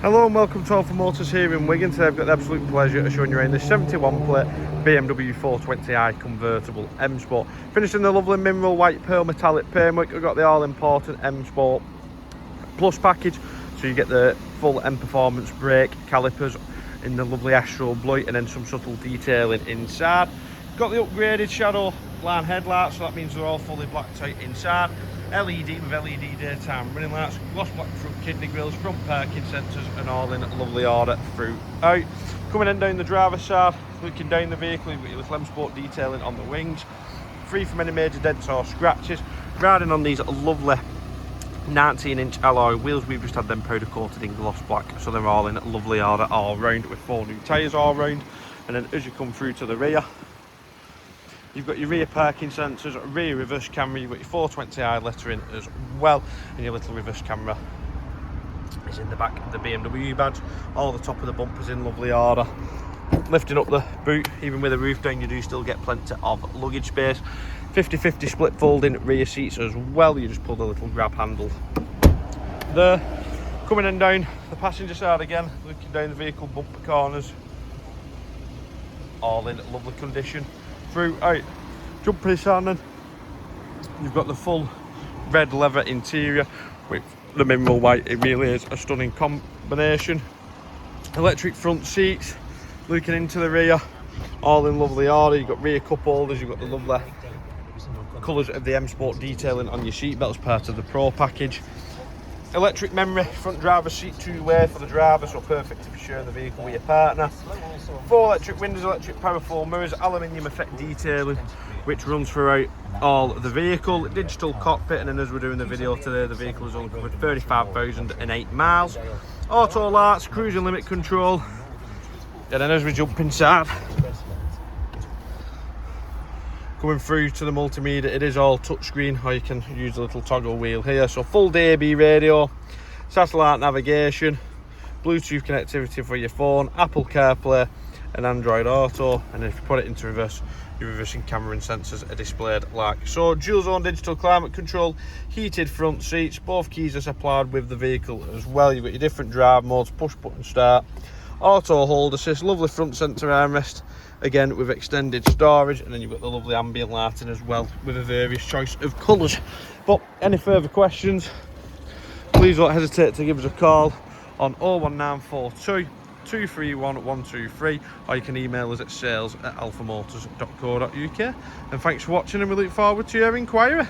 Hello and welcome to Alpha Motors here in Wigan. Today I've got the absolute pleasure of showing you around this 71 plate BMW 420i Convertible M Sport. Finished in the lovely mineral white pearl metallic paintwork. We've got the all important M Sport Plus package, so you get the full M Performance brake calipers in the lovely Astro blue and then some subtle detailing inside. Got the upgraded Shadowline headlights, so that means they're all fully blacked out inside. LED with LED daytime running lights, gloss black front kidney grills, front parking sensors, and all in lovely order throughout. Coming in down the driver's side, looking down the vehicle, you've got your little M Sport detailing on the wings, free from any major dents or scratches. Riding on these lovely 19-inch alloy wheels. We've just had them powder coated in gloss black, so they're all in lovely order all round, with 4 new tyres all round. And then as you come through to the rear, you've got your rear parking sensors, rear reverse camera, you've got your 420i lettering as well, and your little reverse camera is in the back of the BMW badge. All the top of the bumpers in lovely order. Lifting up the boot, even with the roof down, you do still get plenty of luggage space. 50-50 split folding rear seats as well. You just pull the little grab handle there. Coming in down the passenger side again, looking down the vehicle, bumper corners, all in lovely condition throughout. Jumper inside then, you've got the full red leather interior with the mineral white. It really is a stunning combination. Electric front seats, looking into the rear, all in lovely order. You've got rear cup holders, you've got the lovely colours of the M Sport detailing on your seat belts, part of the Pro package. Electric memory front driver's seat, two-way for the driver, so perfect if you're sharing the vehicle with your partner. 4 electric windows, electric Powerfold mirrors, aluminium effect detailing which runs throughout all the vehicle. Digital cockpit, and then as we're doing the video today, the vehicle has only covered 35,008 miles. Auto lights, cruising limit control, and then as we jump inside, coming through to the multimedia, it is all touchscreen, or you can use the little toggle wheel here. So full DAB radio, satellite navigation, Bluetooth connectivity for your phone, Apple CarPlay and Android Auto, and if you put it into reverse, your reversing camera and sensors are displayed like so. Dual zone digital climate control, heated front seats, both keys are supplied with the vehicle as well. You've got your different drive modes, push button start, auto hold assist, lovely front centre armrest, again with extended storage, and then you've got the lovely ambient lighting as well with a various choice of colours. But any further questions, please don't hesitate to give us a call on 01942 231 123, or you can email us at sales@alphamotors.co.uk. And thanks for watching, and we look forward to your inquiry.